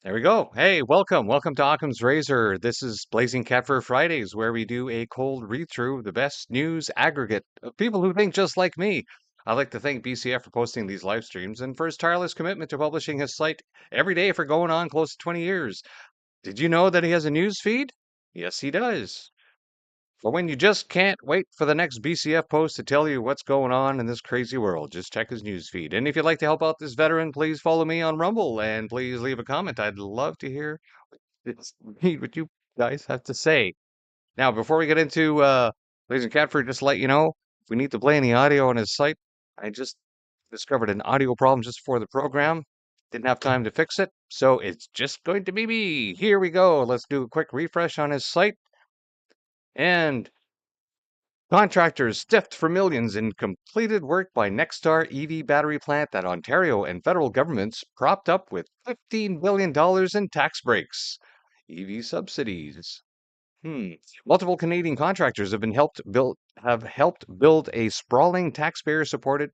There we go. Hey, welcome. Welcome to Occam's Razor. This is Blazing Cat for Fridays, where we do a cold read through of the best news aggregate of people who think just like me. I'd like to thank BCF for posting these live streams and for his tireless commitment to publishing his site every day for going on close to 20 years. Did you know that he has a news feed? Yes, he does. For when you just can't wait for the next BCF post to tell you what's going on in this crazy world, just check his news feed. And if you'd like to help out this veteran, please follow me on Rumble and please leave a comment. I'd love to hear read what you guys have to say. Now, before we get into Blazing Catford, just to let you know, if we need to play any audio on his site, I just discovered an audio problem just before the program. Didn't have time to fix it, so it's just going to be me. Here we go. Let's do a quick refresh on his site. And contractors stiffed for millions in completed work by Nexstar EV battery plant that Ontario and federal governments propped up with $15 billion in tax breaks. EV subsidies. Hmm. Multiple Canadian contractors have helped build a sprawling taxpayer-supported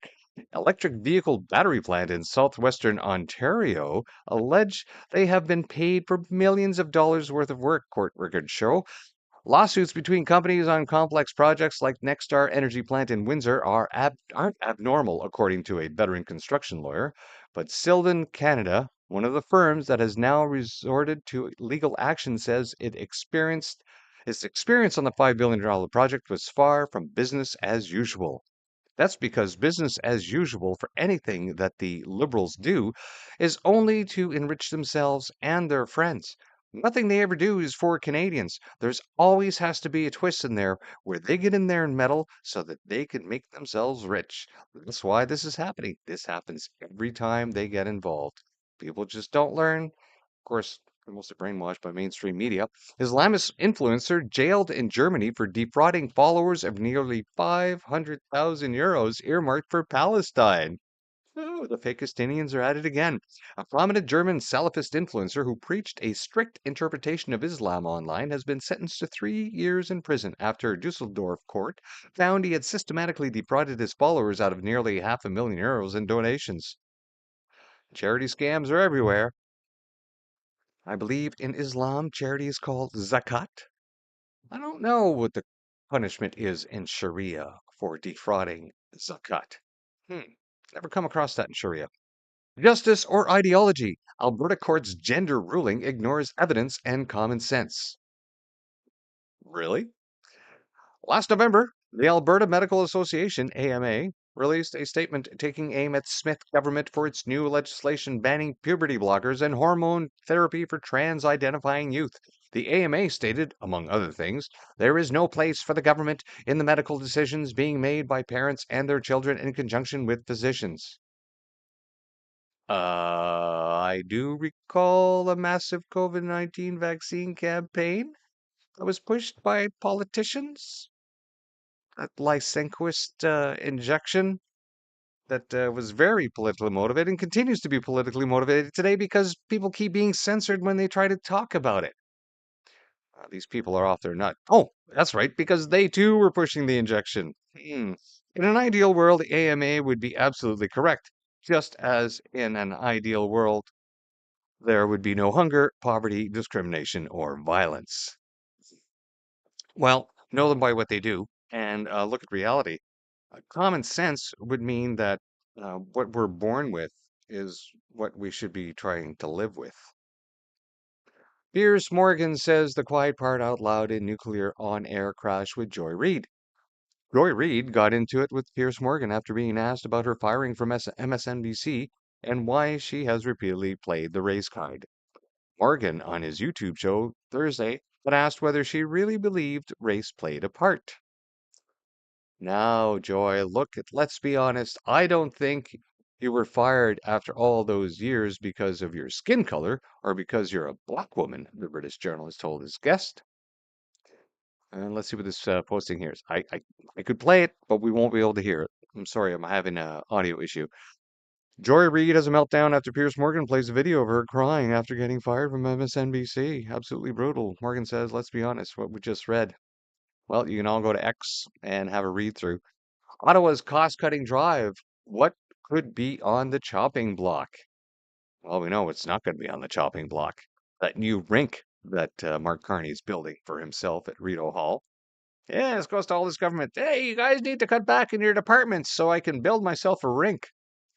electric vehicle battery plant in southwestern Ontario. Allege they have been paid for millions of dollars worth of work, court records show. Lawsuits between companies on complex projects like Nexstar Energy Plant in Windsor aren't abnormal, according to a veteran construction lawyer. But Sylvan Canada, one of the firms that has now resorted to legal action, says its experience on the $5 billion project was far from business as usual. That's because business as usual for anything that the liberals do is only to enrich themselves and their friends. Nothing they ever do is for Canadians. There's always has to be a twist in there where they get in there and meddle so that they can make themselves rich. That's why this is happening. This happens every time they get involved. People just don't learn. Of course, they're mostly brainwashed by mainstream media. Islamist influencer jailed in Germany for defrauding followers of nearly 500,000 euros earmarked for Palestine. Oh, the Fakistinians are at it again. A prominent German Salafist influencer who preached a strict interpretation of Islam online has been sentenced to 3 years in prison after a Dusseldorf court found he had systematically defrauded his followers out of nearly half a million euros in donations. Charity scams are everywhere. I believe in Islam, charity is called zakat. I don't know what the punishment is in Sharia for defrauding zakat. Hmm, never come across that in Sharia. Justice or ideology? Alberta court's gender ruling ignores evidence and common sense. Really? Last November, the Alberta Medical Association, AMA, released a statement taking aim at Smith government for its new legislation banning puberty blockers and hormone therapy for trans-identifying youth. The AMA stated, among other things, there is no place for the government in the medical decisions being made by parents and their children in conjunction with physicians. I do recall a massive COVID-19 vaccine campaign that was pushed by politicians. That Lysenkoist injection that was very politically motivated and continues to be politically motivated today because people keep being censored when they try to talk about it. These people are off their nut. Oh, that's right, because they too were pushing the injection. In an ideal world, the AMA would be absolutely correct, just as in an ideal world, there would be no hunger, poverty, discrimination, or violence. Well, know them by what they do and look at reality. Common sense would mean that what we're born with is what we should be trying to live with. Piers Morgan says the quiet part out loud in nuclear on-air crash with Joy Reid. Joy Reid got into it with Piers Morgan after being asked about her firing from MSNBC and why she has repeatedly played the race card. Morgan, on his YouTube show Thursday, but asked whether she really believed race played a part. Now, Joy, let's be honest. I don't think you were fired after all those years because of your skin color or because you're a black woman, the British journalist told his guest. And let's see what this posting here is. I could play it, but we won't be able to hear it. I'm sorry, I'm having an audio issue. Joy Reid has a meltdown after Piers Morgan plays a video of her crying after getting fired from MSNBC. Absolutely brutal. Morgan says, let's be honest, what we just read. Well, you can all go to X and have a read through. Ottawa's cost cutting drive. What could be on the chopping block? Well, we know it's not going to be on the chopping block. That new rink that Mark Carney's building for himself at Rideau Hall. Yeah, it goes to all this government. Hey, you guys need to cut back in your departments so I can build myself a rink.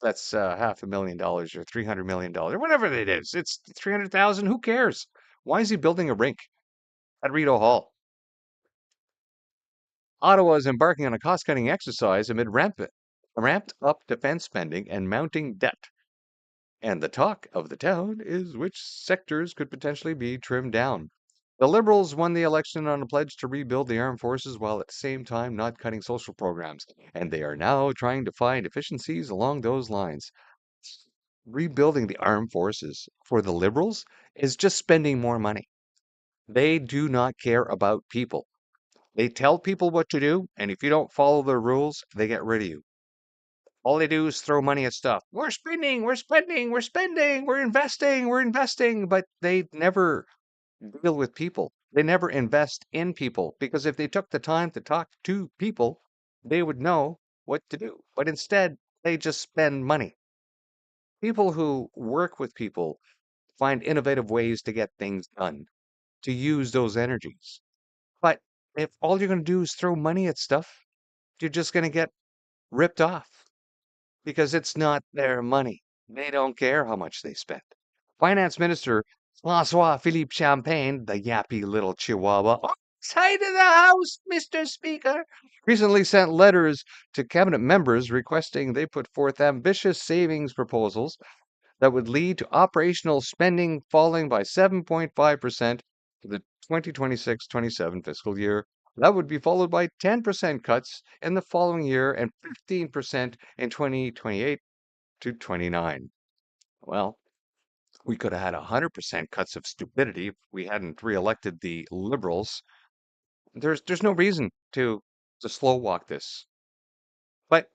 That's $500,000 or $300 million, whatever it is. It's 300,000. Who cares? Why is he building a rink at Rideau Hall? Ottawa is embarking on a cost-cutting exercise amid ramped up defense spending and mounting debt. And the talk of the town is which sectors could potentially be trimmed down. The Liberals won the election on a pledge to rebuild the armed forces while at the same time not cutting social programs. And they are now trying to find efficiencies along those lines. Rebuilding the armed forces for the Liberals is just spending more money. They do not care about people. They tell people what to do, and if you don't follow their rules, they get rid of you. All they do is throw money at stuff. We're spending, we're spending, we're spending, we're investing, but they never deal with people. They never invest in people because if they took the time to talk to people, they would know what to do. But instead, they just spend money. People who work with people find innovative ways to get things done, to use those energies. But if all you're going to do is throw money at stuff, you're just going to get ripped off because it's not their money. They don't care how much they spend. Finance Minister Francois Philippe Champagne, the yappy little chihuahua, on side of the House, Mr. Speaker, recently sent letters to cabinet members requesting they put forth ambitious savings proposals that would lead to operational spending falling by 7.5% for the 2026-27 fiscal year. That would be followed by 10% cuts in the following year and 15% in 2028 to 29. Well, we could have had 100% cuts of stupidity if we hadn't reelected the Liberals. There's no reason to slow walk this. But,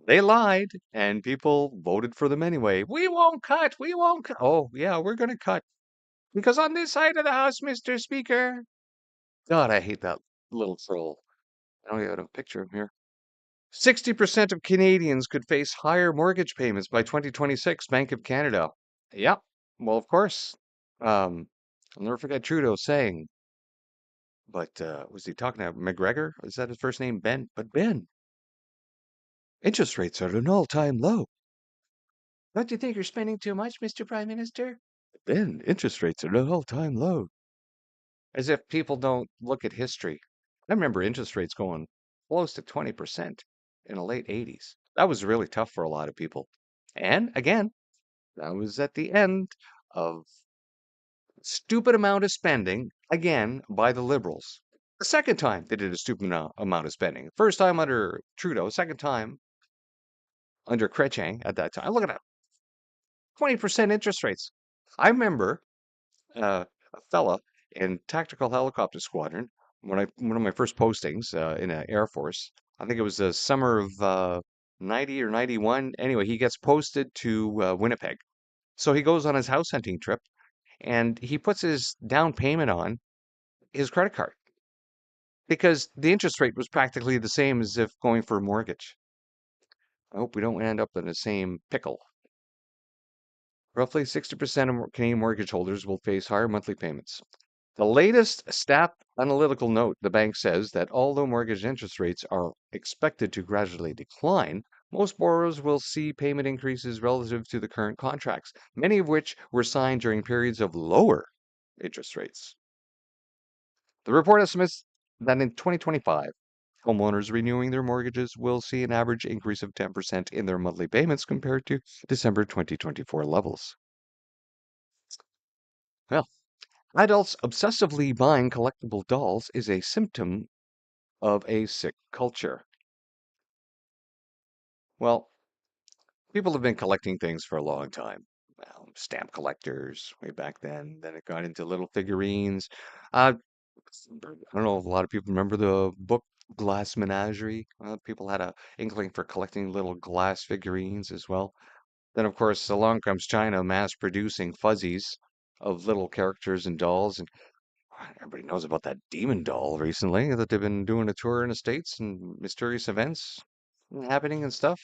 they lied and people voted for them anyway. We won't cut. We won't cut. Oh, yeah, we're going to cut. Because on this side of the House, Mr. Speaker. God, I hate that little troll. I don't even have a picture of him here. 60% of Canadians could face higher mortgage payments by 2026, Bank of Canada. Yep. Well, of course. I'll never forget Trudeau saying, but was he talking about McGregor? Is that his first name? Ben? But Ben, interest rates are at an all-time low. Don't you think you're spending too much, Mr. Prime Minister? Ben, interest rates are at an all-time low. As if people don't look at history. I remember interest rates going close to 20% in the late 80s. That was really tough for a lot of people. And again, that was at the end of stupid amount of spending, again, by the Liberals. The second time they did a stupid amount of spending. First time under Trudeau, second time under Chrétien at that time. Look at that, 20% interest rates. I remember a fella in Tactical Helicopter Squadron, one of my first postings in the Air Force. I think it was the summer of 90 or 91. Anyway, he gets posted to Winnipeg. So he goes on his house hunting trip and he puts his down payment on his credit card because the interest rate was practically the same as if going for a mortgage. I hope we don't end up in the same pickle. Roughly 60% of Canadian mortgage holders will face higher monthly payments. The latest staff analytical note, the bank says that although mortgage interest rates are expected to gradually decline, most borrowers will see payment increases relative to the current contracts, many of which were signed during periods of lower interest rates. The report estimates that in 2025, homeowners renewing their mortgages will see an average increase of 10% in their monthly payments compared to December 2024 levels. Well, adults obsessively buying collectible dolls is a symptom of a sick culture. Well, people have been collecting things for a long time. Well, stamp collectors way back then. Then it got into little figurines. I don't know if a lot of people remember the book Glass Menagerie. People had a inkling for collecting little glass figurines as well. Then, of course, along comes China mass producing fuzzies of little characters and dolls. And everybody knows about that demon doll recently that they've been doing a tour in the States and mysterious events happening and stuff.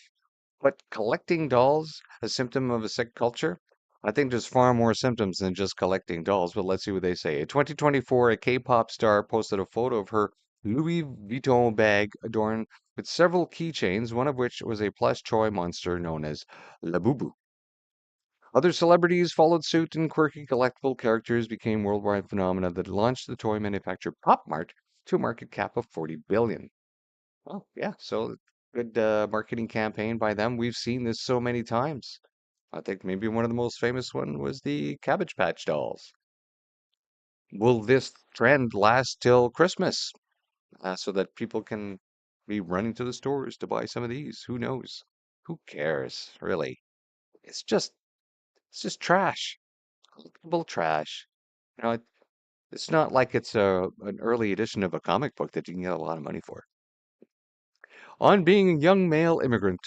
But collecting dolls, a symptom of a sick culture? I think there's far more symptoms than just collecting dolls, but let's see what they say. In 2024, a K-pop star posted a photo of her Louis Vuitton bag adorned with several keychains, one of which was a plush toy monster known as Labubu. Other celebrities followed suit, and quirky collectible characters became worldwide phenomena that launched the toy manufacturer Pop Mart to a market cap of 40 billion. Oh, yeah. So good marketing campaign by them. We've seen this so many times. I think maybe one of the most famous one was the Cabbage Patch Dolls. Will this trend last till Christmas, so that people can be running to the stores to buy some of these? Who knows? Who cares, really? It's just it's just trash, collectible trash. You know, it's not like it's an early edition of a comic book that you can get a lot of money for. On being a young male immigrant.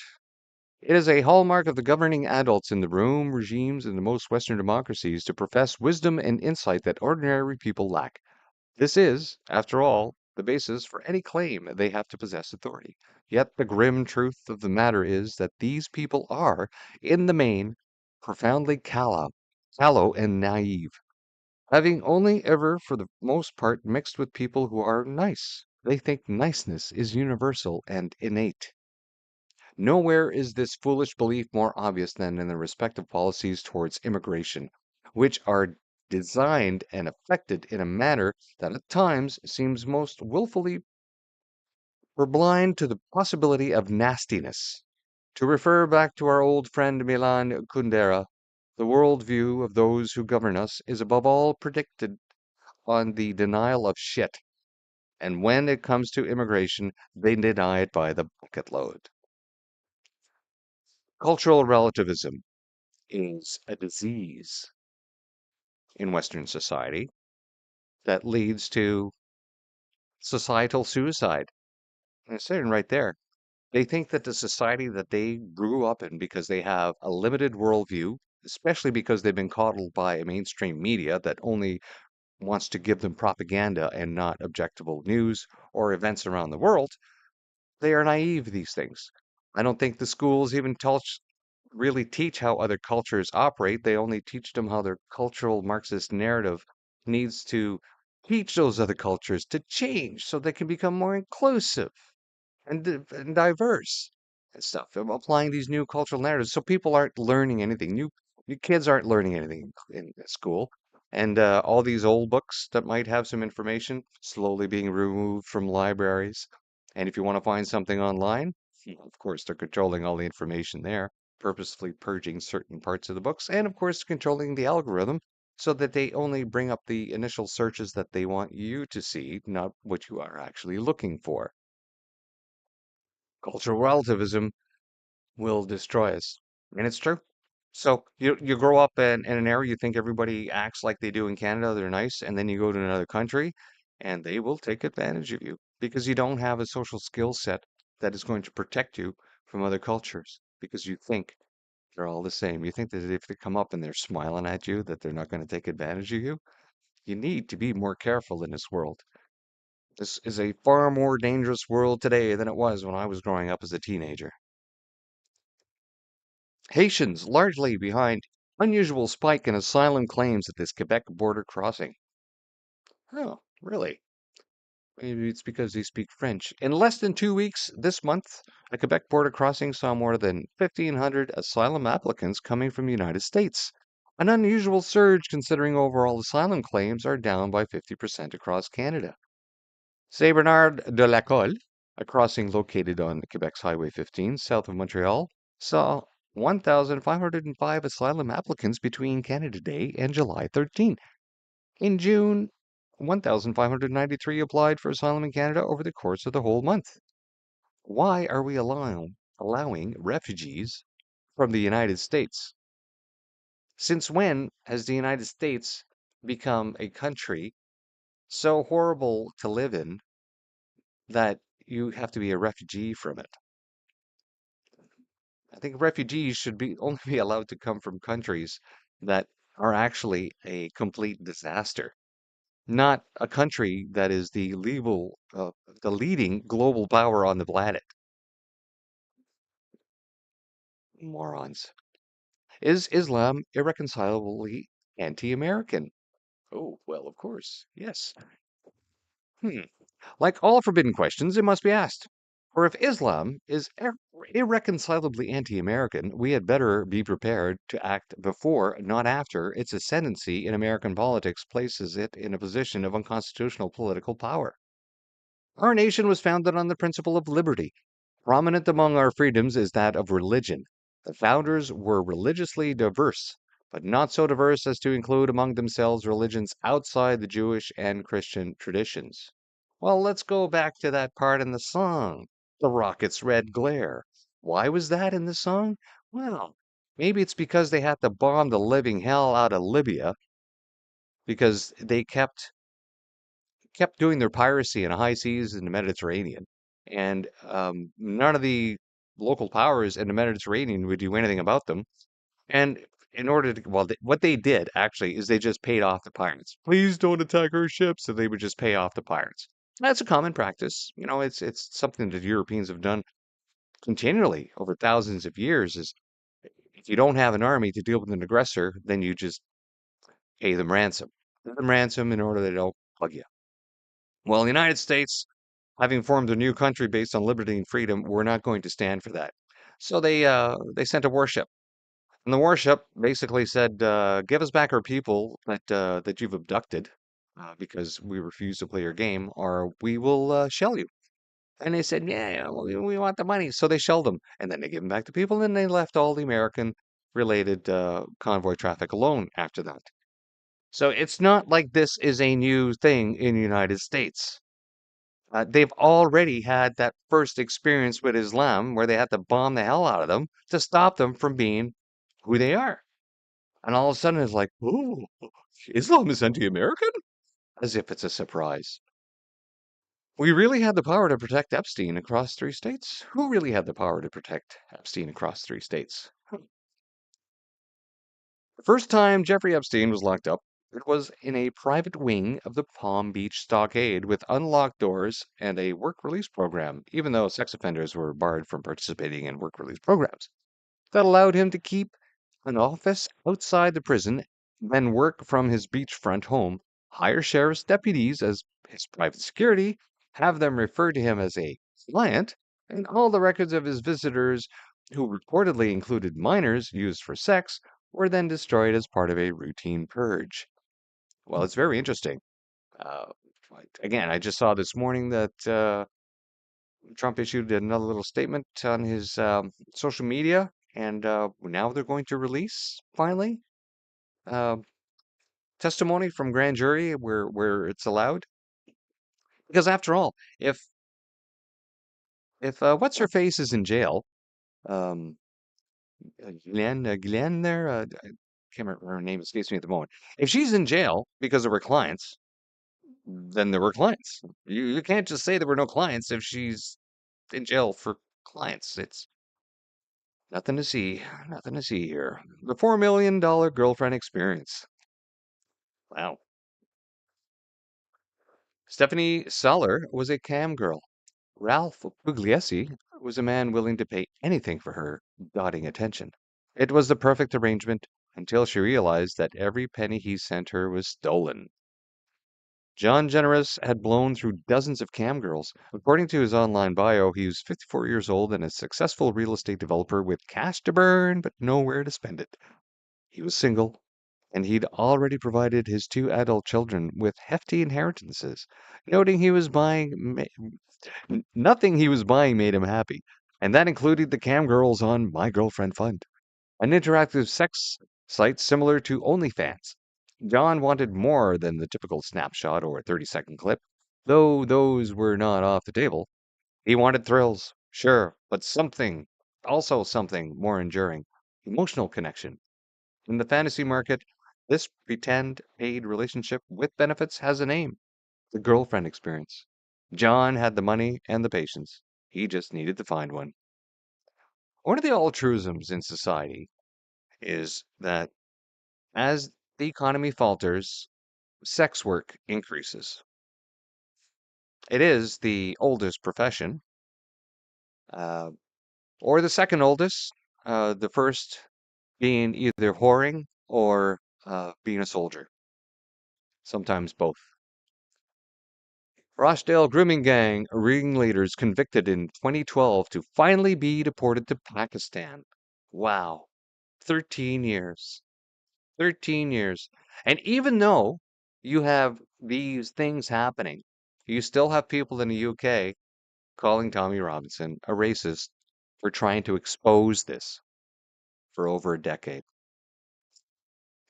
It is a hallmark of the governing adults in the Rome regimes in the most Western democracies to profess wisdom and insight that ordinary people lack. This is, after all, the basis for any claim they have to possess authority. Yet the grim truth of the matter is that these people are, in the main, profoundly callow and naive, having only ever, for the most part, mixed with people who are nice. They think niceness is universal and innate. Nowhere is this foolish belief more obvious than in the respective policies towards immigration, which are designed and affected in a manner that at times seems most willfully blind to the possibility of nastiness. To refer back to our old friend Milan Kundera, the worldview of those who govern us is above all predicted on the denial of shit. And when it comes to immigration, they deny it by the bucket load. Cultural relativism is a disease in Western society that leads to societal suicide. And it's sitting right there. They think that the society that they grew up in, because they have a limited worldview, especially because they've been coddled by a mainstream media that only wants to give them propaganda and not objectable news or events around the world, they are naive to these things. I don't think the schools even really teach how other cultures operate. They only teach them how their cultural Marxist narrative needs to teach those other cultures to change so they can become more inclusive and diverse and stuff. I'm applying these new cultural narratives so people aren't learning anything. New kids aren't learning anything in school. And all these old books that might have some information slowly being removed from libraries. And if you want to find something online, of course, they're controlling all the information there, purposefully purging certain parts of the books, and of course, controlling the algorithm so that they only bring up the initial searches that they want you to see, not what you are actually looking for. Cultural relativism will destroy us. And it's true. So you grow up in an area, you think everybody acts like they do in Canada, they're nice, and then you go to another country and they will take advantage of you because you don't have a social skill set that is going to protect you from other cultures because you think they're all the same. You think that if they come up and they're smiling at you, that they're not going to take advantage of you. You need to be more careful in this world. This is a far more dangerous world today than it was when I was growing up as a teenager. Haitians largely behind unusual spike in asylum claims at this Quebec border crossing. Oh, really? Maybe it's because they speak French. In less than 2 weeks this month, a Quebec border crossing saw more than 1,500 asylum applicants coming from the United States. An unusual surge considering overall asylum claims are down by 50% across Canada. Saint Bernard de la Colle, a crossing located on Quebec's Highway 15 south of Montreal, saw 1,505 asylum applicants between Canada Day and July 13. In June, 1,593 applied for asylum in Canada over the course of the whole month. Why are we allowing refugees from the United States? Since when has the United States become a country so horrible to live in that you have to be a refugee from it? I think refugees should be only be allowed to come from countries that are actually a complete disaster, not a country that is the leading global power on the planet. Morons. Is Islam irreconcilably anti-American? Oh, well, of course. Yes. Hmm. Like all forbidden questions, it must be asked. For if Islam is irreconcilably anti American, we had better be prepared to act before, not after, its ascendancy in American politics places it in a position of unconstitutional political power. Our nation was founded on the principle of liberty. Prominent among our freedoms is that of religion. The founders were religiously diverse, but not so diverse as to include among themselves religions outside the Jewish and Christian traditions. Well, let's go back to that part in the song, The Rocket's Red Glare. Why was that in the song? Well, maybe it's because they had to bomb the living hell out of Libya because they kept doing their piracy in high seas in the Mediterranean, and none of the local powers in the Mediterranean would do anything about them. And in order to, well, what they did actually is they just paid off the pirates. Please don't attack our ships, so they would just pay off the pirates. That's a common practice. You know, it's something that Europeans have done continually over thousands of years. Is if you don't have an army to deal with an aggressor, then you just pay them ransom. Pay them ransom in order they don't plug you. Well, the United States, having formed a new country based on liberty and freedom, were not going to stand for that. So they sent a warship, and the warship basically said, "Give us back our people that you've abducted, because we refuse to play your game, or we will shell you." And they said, "Yeah, yeah, well, we want the money." So they shelled them, and then they gave them back to people, and they left all the American related convoy traffic alone after that. So it's not like this is a new thing in the United States. They've already had that first experience with Islam where they had to bomb the hell out of them to stop them from being who they are. And all of a sudden it's like, "Oh, Islam is anti-American?" As if it's a surprise. We really had the power to protect Epstein across 3 states? Who really had the power to protect Epstein across 3 states? The first time Jeffrey Epstein was locked up, it was in a private wing of the Palm Beach stockade with unlocked doors and a work release program, even though sex offenders were barred from participating in work release programs. That allowed him to keep an office outside the prison, then work from his beachfront home, hire sheriff's deputies as his private security, have them refer to him as a client, and all the records of his visitors, who reportedly included minors used for sex, were then destroyed as part of a routine purge. Well, it's very interesting. Uh, Again, I just saw this morning that Trump issued another little statement on his social media, and now they're going to release finally uh, testimony from grand jury where it's allowed. Because after all, if what's her face is in jail, um, Glenn there, I can't remember her name, escapes me at the moment. If she's in jail because of her clients, then there were clients. You can't just say there were no clients if she's in jail for clients. It's nothing to see here. The $4 million girlfriend experience. Wow. Stephanie Seller was a cam girl. Ralph Pugliese was a man willing to pay anything for her dotting attention. It was the perfect arrangement until she realized that every penny he sent her was stolen. John Generous had blown through dozens of cam girls. According to his online bio, he was 54 years old and a successful real estate developer with cash to burn but nowhere to spend it. He was single, and he'd already provided his 2 adult children with hefty inheritances. Noting he was nothing he was buying made him happy, and that included the cam girls on My Girlfriend Fund, an interactive sex site similar to OnlyFans. John wanted more than the typical snapshot or 30-second clip, though those were not off the table. He wanted thrills, sure, but also something more enduring, emotional connection. In the fantasy market, this pretend paid relationship with benefits has a name: the girlfriend experience. John had the money and the patience. He just needed to find one. One of the altruisms in society is that as the economy falters, sex work increases. It is the oldest profession, uh, or the second oldest. The first being either whoring or being a soldier, sometimes both. Rochdale grooming gang ringleaders convicted in 2012 to finally be deported to Pakistan. Wow, 13 years. 13 years. And even though you have these things happening, you still have people in the UK calling Tommy Robinson a racist for trying to expose this for over a decade.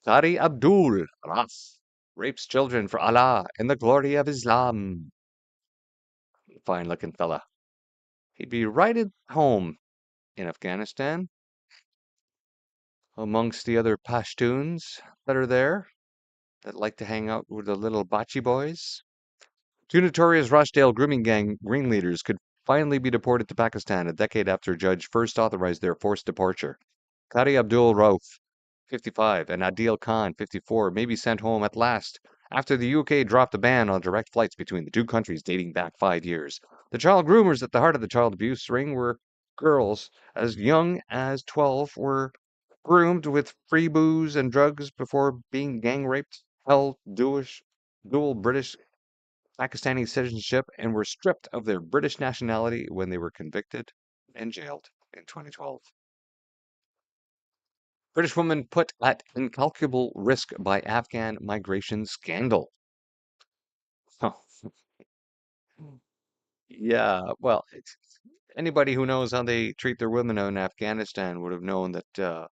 Qari Abdul Ras rapes children for Allah and the glory of Islam. Fine looking fella. He'd be right at home in Afghanistan amongst the other Pashtuns that are there that like to hang out with the little Bachi boys. Two notorious Rochdale grooming gang ringleaders could finally be deported to Pakistan a decade after a judge first authorized their forced departure. Qari Abdul Rauf, 55, and Adil Khan, 54, may be sent home at last after the UK dropped a ban on direct flights between the two countries dating back 5 years. The child groomers at the heart of the child abuse ring were girls as young as 12 were groomed with free booze and drugs before being gang raped, held dual British Pakistani citizenship, and were stripped of their British nationality when they were convicted and jailed in 2012. British woman put at incalculable risk by Afghan migration scandal. Huh. Yeah, well, anybody who knows how they treat their women in Afghanistan would have known that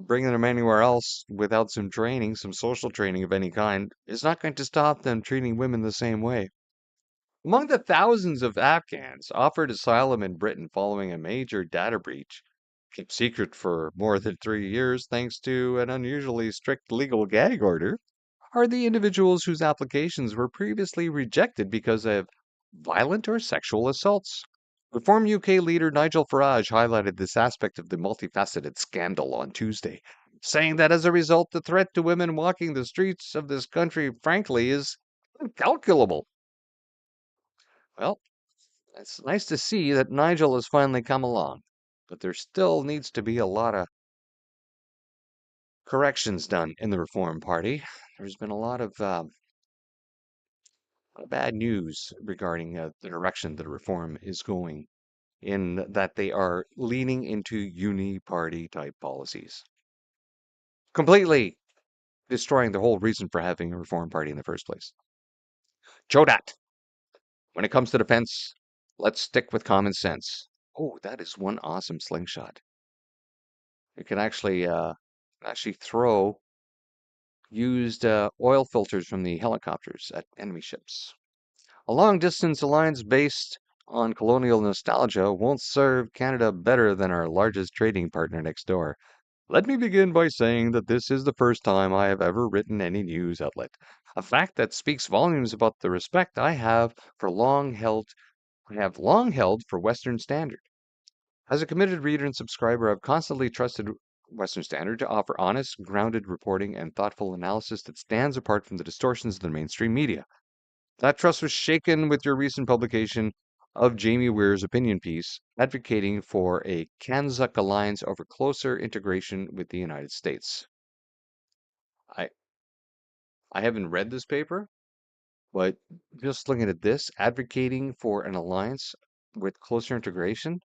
bringing them anywhere else without some training, some social training of any kind, is not going to stop them treating women the same way. Among the thousands of Afghans offered asylum in Britain following a major data breach, kept secret for more than 3 years thanks to an unusually strict legal gag order, are the individuals whose applications were previously rejected because of violent or sexual assaults. Reform UK leader Nigel Farage highlighted this aspect of the multifaceted scandal on Tuesday, saying that as a result, the threat to women walking the streets of this country, frankly, is incalculable. Well, it's nice to see that Nigel has finally come along, but there still needs to be a lot of corrections done in the Reform Party. There's been a lot of bad news regarding the direction that Reform is going, in that they are leaning into uni-party type policies, completely destroying the whole reason for having a Reform Party in the first place. Chodat, when it comes to defense, let's stick with common sense. Oh, that is one awesome slingshot. It can actually throw used oil filters from the helicopters at enemy ships. A long distance alliance based on colonial nostalgia won't serve Canada better than our largest trading partner next door. Let me begin by saying that this is the first time I have ever written any news outlet, a fact that speaks volumes about the respect I have long held for Western Standard. As a committed reader and subscriber, I've constantly trusted Western Standard to offer honest, grounded reporting and thoughtful analysis that stands apart from the distortions of the mainstream media. That trust was shaken with your recent publication of Jamie Weir's opinion piece advocating for a Kanzuk alliance over closer integration with the United States. I I haven't read this paper, but just looking at this, advocating for an alliance with closer integration,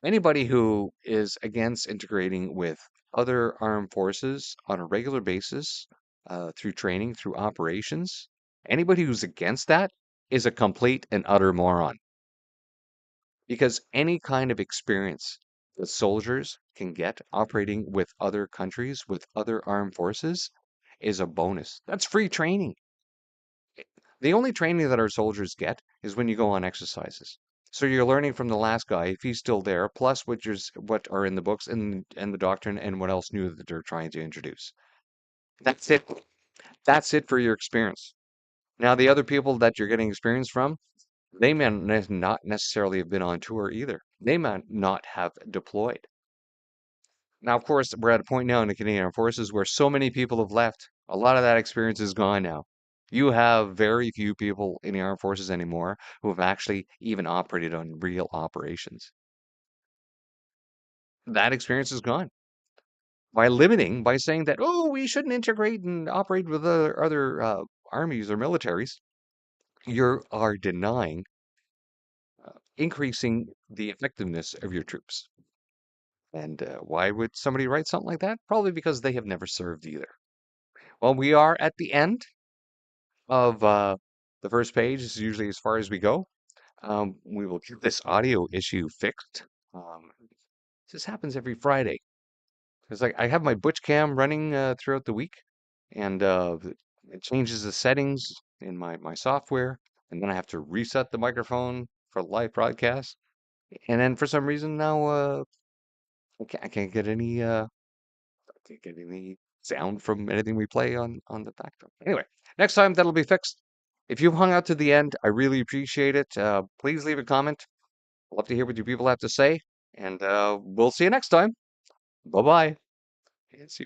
anybody who is against integrating with other armed forces on a regular basis, through training, through operations, anybody who's against that is a complete and utter moron. Because any kind of experience that soldiers can get operating with other countries, with other armed forces, is a bonus. That's free training. The only training that our soldiers get is when you go on exercises. So you're learning from the last guy, if he's still there, plus what are in the books and the doctrine and what else new that they're trying to introduce. That's it. That's it for your experience. Now, the other people that you're getting experience from, they may not necessarily have been on tour either. They might not have deployed. Now, of course, we're at a point now in the Canadian Armed Forces where so many people have left. A lot of that experience is gone now. You have very few people in the armed forces anymore who have actually even operated on real operations. that experience is gone. By limiting, by saying that, oh, we shouldn't integrate and operate with other armies or militaries, you are denying increasing the effectiveness of your troops. And why would somebody write something like that? Probably because they have never served either. Well, we are at the end of the first page. This is usually as far as we go. We will get this audio issue fixed. Um, this happens every Friday. It's like I have my Butch Cam running throughout the week, and it changes the settings in my software, and then I have to reset the microphone for the live broadcast. And then for some reason now I can't get any can't get any sound from anything we play on the backdrop. Anyway, next time that'll be fixed. If you've hung out to the end, I really appreciate it. Please leave a comment. I'd love to hear what you people have to say, and we'll see you next time. Bye bye. And see.